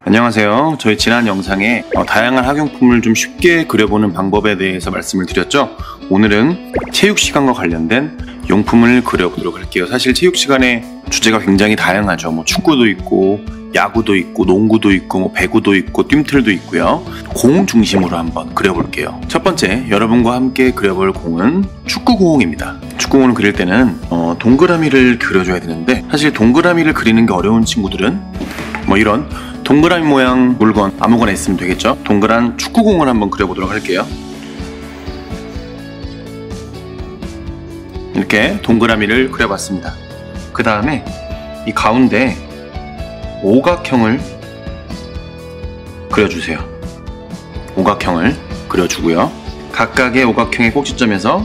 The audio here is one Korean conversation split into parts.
안녕하세요. 저희 지난 영상에 다양한 학용품을 좀 쉽게 그려보는 방법에 대해서 말씀을 드렸죠. 오늘은 체육시간과 관련된 용품을 그려보도록 할게요. 사실 체육시간에 주제가 굉장히 다양하죠. 축구도 있고 야구도 있고 농구도 있고 배구도 있고 뜀틀도 있고요. 공 중심으로 한번 그려볼게요. 첫 번째, 여러분과 함께 그려볼 공은 축구공입니다. 축구공을 그릴 때는 동그라미를 그려줘야 되는데, 사실 동그라미를 그리는 게 어려운 친구들은 이런 동그라미 모양 물건 아무거나 있으면 되겠죠. 동그란 축구공을 한번 그려보도록 할게요. 이렇게 동그라미를 그려봤습니다. 그 다음에 이 가운데 오각형을 그려주세요. 오각형을 그려주고요. 각각의 오각형의 꼭지점에서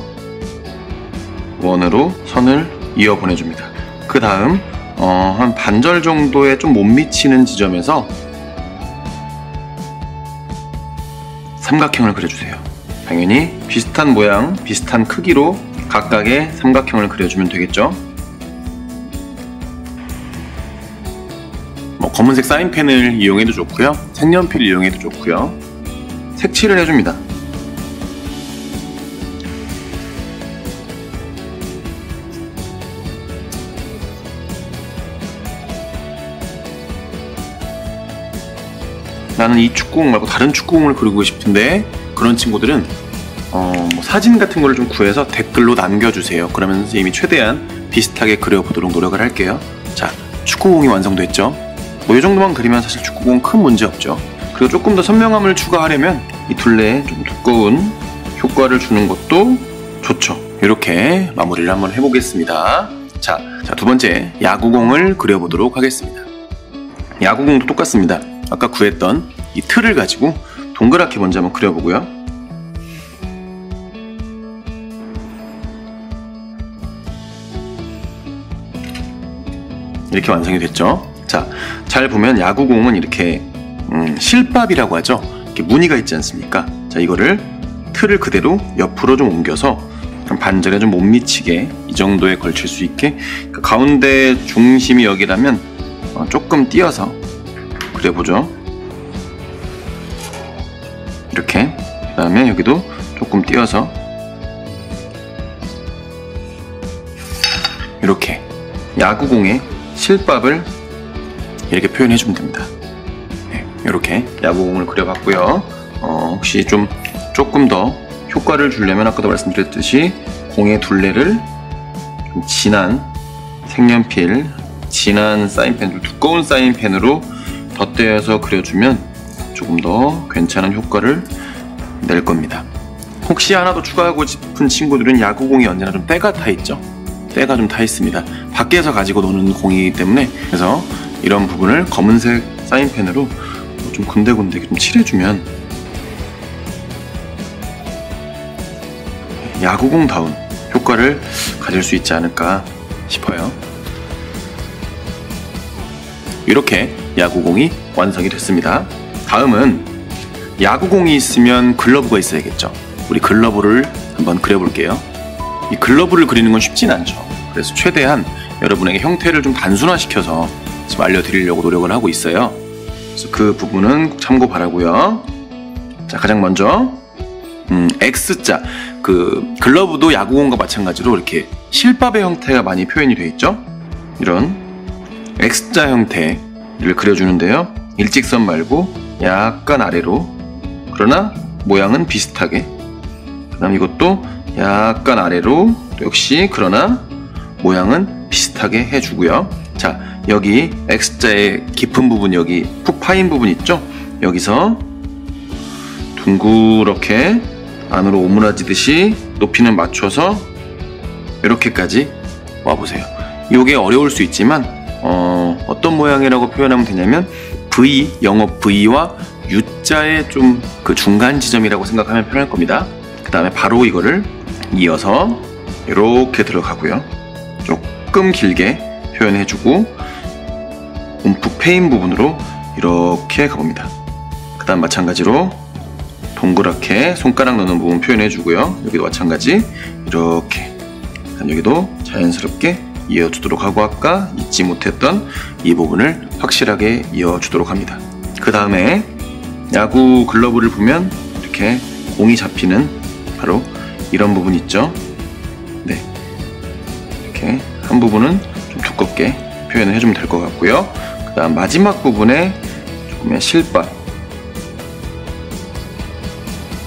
원으로 선을 이어 보내줍니다. 그 다음 한 반절 정도에 좀 못 미치는 지점에서 삼각형을 그려주세요. 당연히 비슷한 모양, 비슷한 크기로 각각의 삼각형을 그려주면 되겠죠. 검은색 사인펜을 이용해도 좋고요, 색연필 이용해도 좋고요. 색칠을 해줍니다. 나는 이 축구공 말고 다른 축구공을 그리고 싶은데, 그런 친구들은 사진 같은 걸 좀 구해서 댓글로 남겨주세요. 그러면 선생님이 최대한 비슷하게 그려보도록 노력을 할게요. 자, 축구공이 완성됐죠? 이 정도만 그리면 사실 축구공 큰 문제 없죠. 그리고 조금 더 선명함을 추가하려면 이 둘레에 좀 두꺼운 효과를 주는 것도 좋죠. 이렇게 마무리를 한번 해보겠습니다. 자, 두 번째, 야구공을 그려보도록 하겠습니다. 야구공도 똑같습니다. 아까 구했던 이 틀을 가지고 동그랗게 먼저 한번 그려보고요. 이렇게 완성이 됐죠. 자, 잘 보면 야구공은 이렇게 실밥이라고 하죠. 이렇게 무늬가 있지 않습니까? 자, 이거를 틀을 그대로 옆으로 좀 옮겨서 반절에 좀 못 미치게 이 정도에 걸칠 수 있게, 가운데 중심이 여기라면 조금 띄어서 그려보죠. 이렇게. 그 다음에 여기도 조금 띄어서 이렇게 야구공의 실밥을 이렇게 표현해주면 됩니다. 네, 이렇게 야구공을 그려봤고요. 혹시 조금 더 효과를 주려면 아까도 말씀드렸듯이 공의 둘레를 좀 진한 색연필, 진한 사인펜, 두꺼운 사인펜으로 덧대어서 그려주면 조금 더 괜찮은 효과를 낼 겁니다. 혹시 하나 더 추가하고 싶은 친구들은 야구공이 언제나 좀 때가 타 있죠. 때가 좀 타 있습니다. 밖에서 가지고 노는 공이기 때문에, 그래서 이런 부분을 검은색 사인펜으로 좀 군데군데 좀 칠해주면 야구공다운 효과를 가질 수 있지 않을까 싶어요. 이렇게 야구공이 완성이 됐습니다. 다음은 야구공이 있으면 글러브가 있어야겠죠. 우리 글러브를 한번 그려볼게요. 이 글러브를 그리는 건 쉽진 않죠. 그래서 최대한 여러분에게 형태를 좀 단순화시켜서 지금 알려드리려고 노력을 하고 있어요. 그래서 그 부분은 꼭 참고 바라고요. 자, 가장 먼저 X자, 글러브도 야구공과 마찬가지로 이렇게 실밥의 형태가 많이 표현이 되어 있죠. 이런 X자 형태를 그려주는데요. 일직선 말고 약간 아래로, 그러나 모양은 비슷하게. 그 다음 이것도 약간 아래로, 역시 그러나 모양은 비슷하게 해주고요. 자, 여기 X자의 깊은 부분, 여기 푹 파인 부분 있죠? 여기서 둥그렇게 안으로 오므라지듯이 높이는 맞춰서 이렇게까지 와보세요. 이게 어려울 수 있지만 어떤 모양이라고 표현하면 되냐면 V, 영어 V와 U자의 좀 그 중간 지점이라고 생각하면 편할 겁니다. 그 다음에 바로 이거를 이어서 이렇게 들어가고요. 조금 길게 표현해주고 움푹 패인 부분으로 이렇게 가봅니다. 그 다음 마찬가지로 동그랗게 손가락 넣는 부분 표현해주고요. 여기도 마찬가지 이렇게, 여기도 자연스럽게 이어주도록 하고, 아까 잊지 못했던 이 부분을 확실하게 이어주도록 합니다. 그 다음에 야구 글러브를 보면 이렇게 공이 잡히는 바로 이런 부분 있죠. 네, 이렇게 한 부분은 좀 두껍게 표현을 해주면 될 것 같고요. 그 다음 마지막 부분에 조금의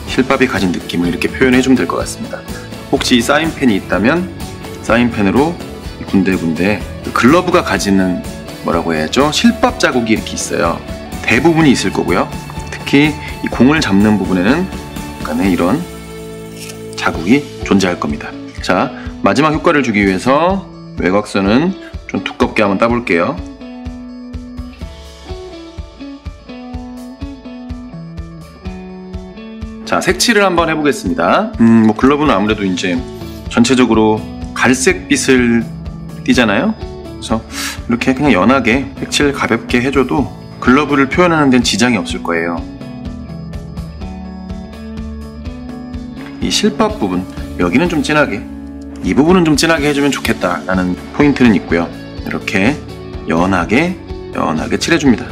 실밥이 가진 느낌을 이렇게 표현해 주면 될 것 같습니다. 혹시 사인펜이 있다면 사인펜으로 군데군데 글러브가 가지는 뭐라고 해야죠? 실밥 자국이 이렇게 있어요. 대부분이 있을 거고요. 특히 이 공을 잡는 부분에는 약간의 이런 자국이 존재할 겁니다. 자, 마지막 효과를 주기 위해서 외곽선은 좀 두껍게 한번 따볼게요. 자, 색칠을 한번 해보겠습니다. 뭐 글러브는 아무래도 이제 전체적으로 갈색빛을 띠잖아요. 그래서 이렇게 그냥 연하게 색칠 가볍게 해줘도 글러브를 표현하는 데는 지장이 없을 거예요. 이 실밥 부분, 여기는 좀 진하게, 이 부분은 좀 진하게 해주면 좋겠다라는 포인트는 있고요. 이렇게 연하게 칠해줍니다.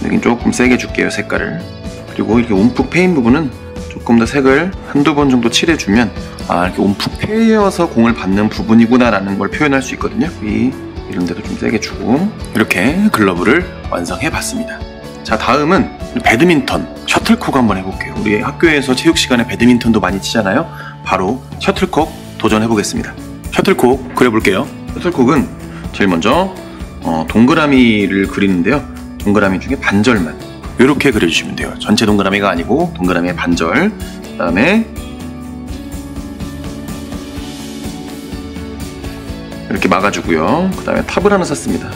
여긴 조금 세게 줄게요, 색깔을. 그리고 이렇게 움푹 패인 부분은 조금 더 색을 한두 번 정도 칠해주면 이렇게 움푹 패여서 공을 받는 부분이구나 라는 걸 표현할 수 있거든요. 이런 데도 좀 세게 주고 이렇게 글러브를 완성해 봤습니다. 자, 다음은 배드민턴 셔틀콕 한번 해볼게요. 우리 학교에서 체육 시간에 배드민턴도 많이 치잖아요. 바로 셔틀콕 도전해 보겠습니다. 셔틀콕 그려볼게요. 셔틀콕은 제일 먼저 동그라미를 그리는데요. 동그라미 중에 반절만 이렇게 그려주시면 돼요. 전체 동그라미가 아니고 동그라미의 반절. 그 다음에 이렇게 막아주고요. 그 다음에 탑을 하나 샀습니다.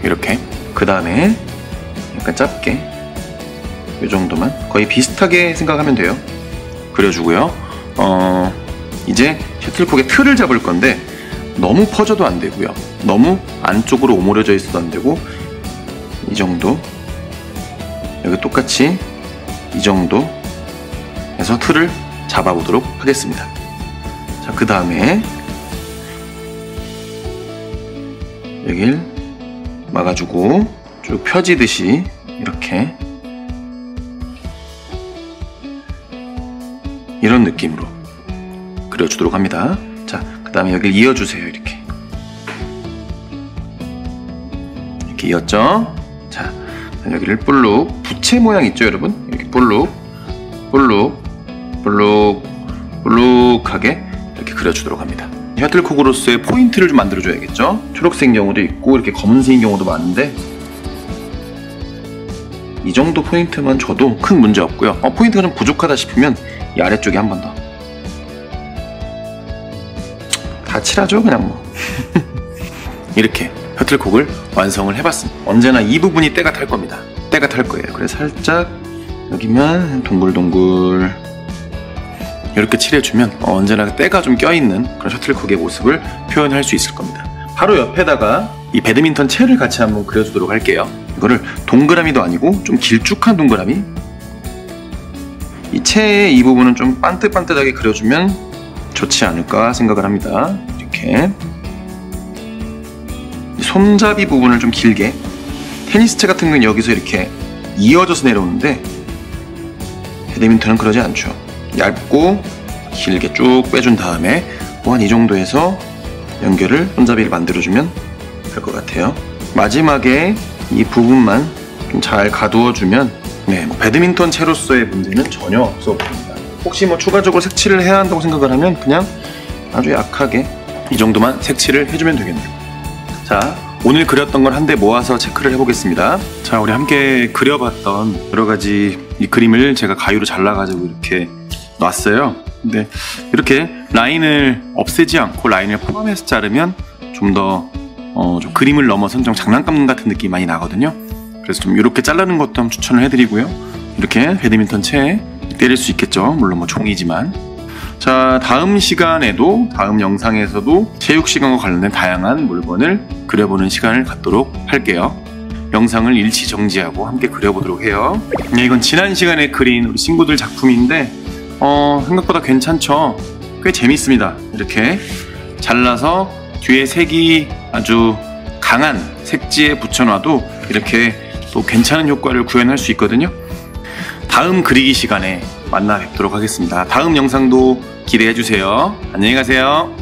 이렇게. 그 다음에 약간 짧게 이 정도만 거의 비슷하게 생각하면 돼요. 그려주고요. 이제 셔틀콕의 틀을 잡을 건데 너무 퍼져도 안 되고요. 너무 안쪽으로 오므려져 있어도 안 되고 이 정도, 여기 똑같이 이 정도 해서 틀을 잡아보도록 하겠습니다. 자, 그 다음에 여길 막아주고 쭉 펴지듯이 이렇게 이런 느낌으로 그려주도록 합니다. 자, 그 다음에 여길 이어주세요. 이렇게 이었죠? 자, 여기를 볼록, 부채 모양 있죠, 여러분? 이렇게 볼록하게 이렇게 그려주도록 합니다. 셔틀콕으로서의 포인트를 좀 만들어줘야겠죠? 초록색 경우도 있고 이렇게 검은색인 경우도 많은데 이 정도 포인트만 줘도 큰 문제 없고요. 포인트가 좀 부족하다 싶으면 이 아래쪽에 한 번 더. 다 칠하죠, 그냥 뭐. 이렇게 셔틀콕을 완성을 해봤습니다. 언제나 이 부분이 때가 탈 겁니다. 때가 탈 거예요. 그래서 살짝 여기만 동글동글 이렇게 칠해주면 언제나 때가 좀 껴있는 그런 셔틀콕의 모습을 표현할 수 있을 겁니다. 바로 옆에다가 이 배드민턴 채를 같이 한번 그려주도록 할게요. 이거를 동그라미도 아니고 좀 길쭉한 동그라미, 이 채의 이 부분은 좀 반듯반듯하게 그려주면 좋지 않을까 생각을 합니다. 이렇게 손잡이 부분을 좀 길게, 테니스채 같은 경우는 여기서 이렇게 이어져서 내려오는데 배드민턴은 그러지 않죠. 얇고 길게 쭉 빼준 다음에 한 이 정도에서 연결을, 손잡이를 만들어주면 될 것 같아요. 마지막에 이 부분만 좀 잘 가두어주면 배드민턴 채로서의 문제는 전혀 없어 보입니다. 혹시 뭐 추가적으로 색칠을 해야 한다고 생각을 하면 그냥 아주 약하게 이 정도만 색칠을 해주면 되겠네요. 자, 오늘 그렸던 걸 한데 모아서 체크를 해보겠습니다. 자, 우리 함께 그려봤던 여러가지 이 그림을 제가 가위로 잘라가지고 이렇게 놨어요. 근데 이렇게 라인을 없애지 않고 라인을 포함해서 자르면 좀 더 좀 그림을 넘어선 좀 장난감 같은 느낌이 많이 나거든요. 그래서 좀 이렇게 자르는 것도 한번 추천을 해드리고요. 이렇게 배드민턴 채에 때릴 수 있겠죠. 물론 뭐 종이지만. 자, 다음 시간에도, 다음 영상에서도 체육시간과 관련된 다양한 물건을 그려보는 시간을 갖도록 할게요. 영상을 일시 정지하고 함께 그려보도록 해요. 이건 지난 시간에 그린 우리 친구들 작품인데 생각보다 괜찮죠? 꽤 재밌습니다. 이렇게 잘라서 뒤에 색이 아주 강한 색지에 붙여놔도 이렇게 또 괜찮은 효과를 구현할 수 있거든요. 다음 그리기 시간에 만나 뵙도록 하겠습니다. 다음 영상도 기대해 주세요. 안녕히 가세요.